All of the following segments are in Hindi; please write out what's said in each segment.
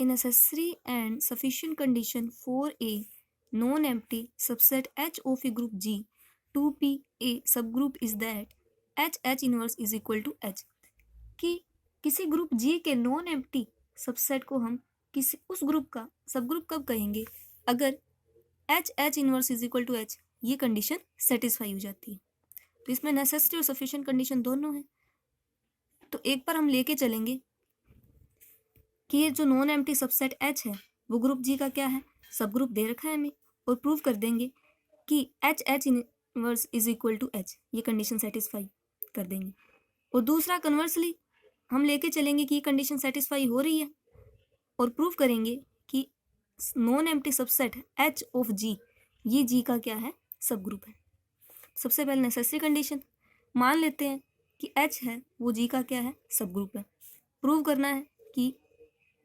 A necessary and sufficient condition for a non-empty subset H of a group G to be a subgroup is that H inverse is equal to H. कि किसी ग्रुप G के नॉन एम्प्टी सबसेट को हम किसी उस ग्रुप का सबग्रुप कब कहेंगे, अगर H inverse is equal to H ये कंडीशन सेटिस्फाई हो जाती है. तो इसमें नेसेसरी और सफिशिएंट कंडीशन दोनों है. तो एक बार हम लेके चलेंगे कि ये जो नॉन एम्प्टी सबसेट H है वो ग्रुप G का क्या है, सब ग्रुप दे रखा है हमें, और प्रूव कर देंगे कि H inverse is equal to H, ये कंडीशन सेटिस्फाई कर देंगे. और दूसरा कन्वर्सली हम लेके चलेंगे कि ये कंडीशन सेटिस्फाई हो रही है और प्रूव करेंगे कि non empty subset H of G ये G का क्या है, सब ग्रुप है. सबसे पहले नेसेसरी कंडीशन मान लेते हैं कि H है वो G का क्या है, सब ग्रुप है. प्रूव करना है कि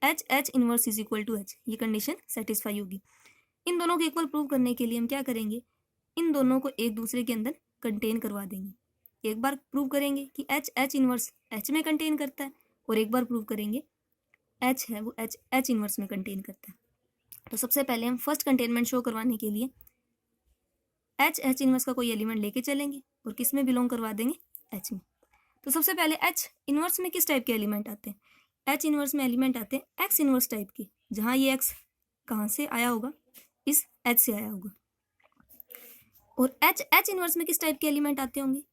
H inverse is equal to H, ये कंडीशन सेटिस्फाई होगी. इन दोनों को इक्वल प्रूव करने के लिए हम क्या करेंगे, इन दोनों को एक दूसरे के अंदर कंटेन करवा देंगे. एक बार प्रूव करेंगे कि H इनवर्स H में कंटेन करता है, और एक बार प्रूव करेंगे H है वो H इनवर्स में कंटेन करता है. तो सबसे पहले हम फर्स्ट कंटेनमेंट शो करवाने के लिए H इनवर्स का कोई एलिमेंट लेके चलेंगे और किस में बिलोंग करवा देंगे, H में. तो सबसे पहले H इनवर्स में किस टाइप के एलिमेंट आते हैं, H इनवर्स में एलिमेंट आते हैं X इनवर्स टाइप के, जहाँ ये X कहाँ से आया होगा, इस H से आया होगा. और H इनवर्स में किस टाइप के एलिमेंट आते होंगे,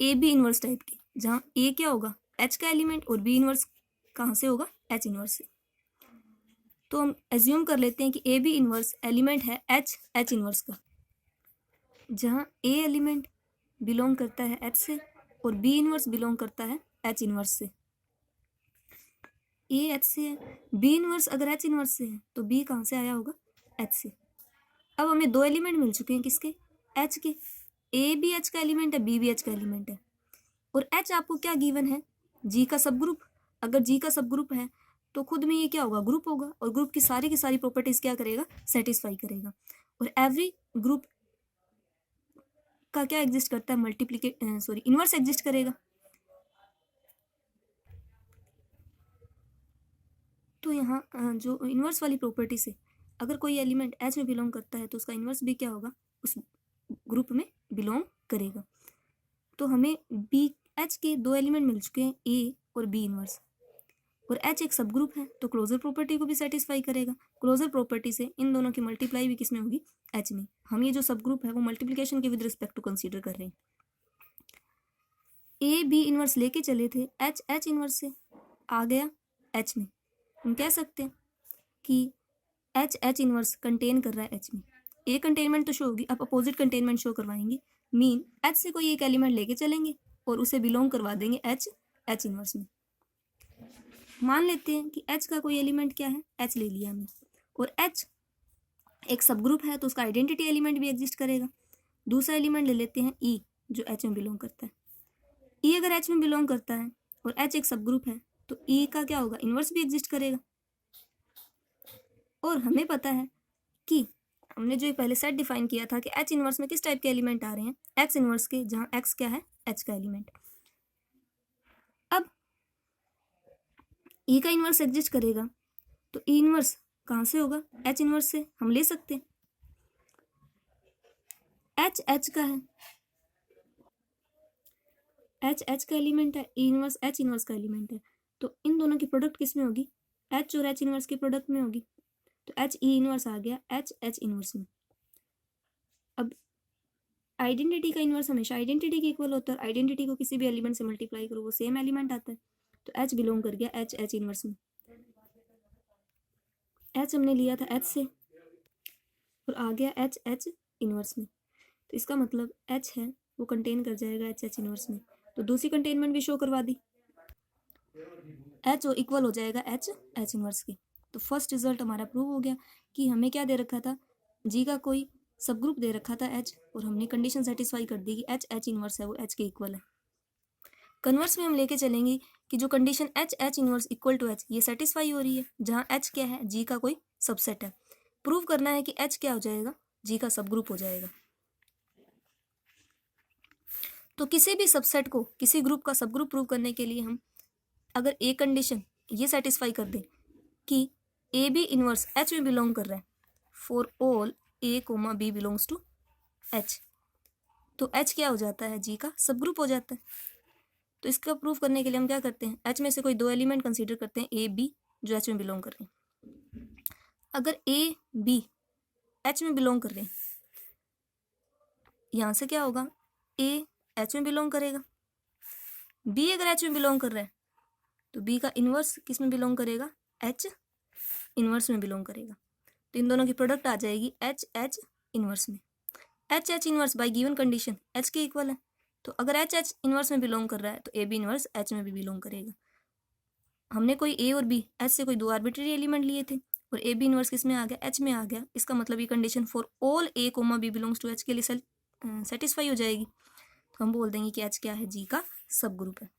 AB इनवर्स टाइप के, जहाँ A क्या होगा, H का एलिमेंट, और B इनवर्स कहाँ से होगा, H इनवर्स से. तो हम एज्यूम कर लेते हैं कि AB इनवर्स एलिमेंट है H इनवर्स का, जहाँ A एलिमेंट बिलोंग करता है H से और B इनवर्स बिलोंग करता है H इनवर्स से. A H से है, B इनवर्स अगर H इनवर्स से है तो B कहाँ से आया होगा, H से. अब हमें दो एलिमेंट मिल चुके हैं, किसके, H के. A भी H का एलिमेंट है, B भी H का एलिमेंट है, और H आपको क्या गिवन है, G का सब ग्रुप. अगर G का सब ग्रुप है तो खुद में ये क्या होगा, ग्रुप होगा, और ग्रुप की सारी प्रॉपर्टीज क्या करेगा, सेटिस्फाई करेगा. और एवरी ग्रुप का क्या एग्जिस्ट करता है, इनवर्स एग्जिस्ट करेगा. तो यहाँ जो इनवर्स वाली प्रॉपर्टी से अगर कोई एलिमेंट H में बिलोंग करता है तो उसका इनवर्स भी क्या होगा, उस ग्रुप में बिलोंग करेगा. तो हमें H के दो एलिमेंट मिल चुके हैं, A और B इनवर्स, और H एक सब ग्रुप है तो क्लोजर प्रॉपर्टी को भी सेटिस्फाई करेगा. क्लोजर प्रॉपर्टी से इन दोनों की मल्टीप्लाई भी किस में होगी, H में. हम ये जो सब ग्रुप है वो मल्टीप्लिकेशन के विद रिस्पेक्ट टू कंसीडर कर रहे हैं. A B इनवर्स लेके चले थे, H इनवर्स से आ गया H में. हम कह सकते हैं कि H इनवर्स कंटेन कर रहा है H में. ए कंटेनमेंट तो शो होगी, अब अपोजिट कंटेनमेंट शो करवाएंगे. मीन H से कोई एक एलिमेंट लेके चलेंगे और उसे बिलोंग करवा देंगे H इनवर्स में. मान लेते हैं कि H का कोई एलिमेंट क्या है, H ले लिया हमने, और H एक सब ग्रुप है तो उसका आइडेंटिटी एलिमेंट भी एग्जिस्ट करेगा. दूसरा एलिमेंट ले लेते हैं E, जो H में बिलोंग करता है. E अगर H में बिलोंग करता है और H एक सब ग्रुप है तो E का क्या होगा, इनवर्स भी एग्जिस्ट करेगा. और हमें पता है कि हमने जो पहले सेट डिफाइन किया था कि H इनवर्स में किस टाइप के एलिमेंट आ रहे हैं, X इनवर्स के, जहाँ X क्या है, H का एलिमेंट. अब E का इनवर्स एग्जिस्ट करेगा तो E इनवर्स कहाँ से होगा, H इनवर्स से. हम ले सकते हैं H का है, H का एलिमेंट है, E इनवर्स H इनवर्स का एलिमेंट है. तो इन दोनों की प्रोडक्ट किस में होगी, H और H इनवर्स की प्रोडक्ट में होगी. तो H E इनवर्स आ गया H इनवर्स में. अब आइडेंटिटी का इनवर्स हमेशा आइडेंटिटी के इक्वल होता है. आइडेंटिटी को किसी भी एलिमेंट से मल्टीप्लाई करो वो सेम एलिमेंट आता है. तो H बिलोंग कर गया H इनवर्स में. H हमने लिया था H से और आ गया H इनवर्स में. तो इसका मतलब H है वो कंटेन कर जाएगा H इनवर्स में. तो दूसरी कंटेनमेंट भी शो करवा दी, H इक्वल हो जाएगा H इनवर्स के. तो फर्स्ट रिजल्ट हमारा प्रूव हो गया कि हमें क्या दे रखा था, G का कोई सब ग्रुप दे रखा था H, और हमने कंडीशन सेटिस्फाई कर दी कि H इनवर्स है वो H के इक्वल है. कन्वर्स में हम लेके चलेंगे कि जो condition H inverse equal to H ये सेटिस्फाई हो रही है, जहाँ H क्या है, G का कोई सबसेट है. प्रूव करना है कि H क्या हो जाएगा, G का सब ग्रुप हो जाएगा. तो किसी भी सबसेट को किसी ग्रुप का सब ग्रुप प्रूव करने के लिए हम अगर एक कंडीशन ये सेटिस्फाई कर दें कि ए बी इनवर्स एच में बिलोंग कर रहा है for all A comma B belongs to H, तो एच क्या हो जाता है, जी का सब ग्रुप हो जाता है। तो इसका प्रूफ करने के लिए हम क्या करते हैं, एच में से कोई दो एलिमेंट कंसीडर करते हैं, ए बी जो एच में बिलोंग कर रहे हैं। अगर ए बी एच में बिलोंग कर रहे हैं, यहाँ से क्या होगा, ए एच में बिलोंग करेगा, बी अगर एच में बिलोंग कर रहा है तो बी का इन्वर्स किस में बिलोंग करेगा, एच इन्वर्स में बिलोंग करेगा। तो इन दोनों की प्रोडक्ट आ जाएगी एच एच इन्वर्स में। H H inverse bye given condition H के इक्वल है, तो अगर एच एच इन्वर्स में बिलोंग कर रहा है तो ए बी इन्वर्स एच में भी बिलोंग करेगा। हमने कोई ए और बी एच से कोई दो आर्बिट्री एलिमेंट लिए थे और ए बी इन्वर्स किस में आ गया, एच में आ गया। इसका मतलब ये condition for all A comma B belongs to H के लिए सेटिस्फाई हो जाएगी। तो हम बोल देंगे कि एच क्या है, जी का सब ग्रुप है।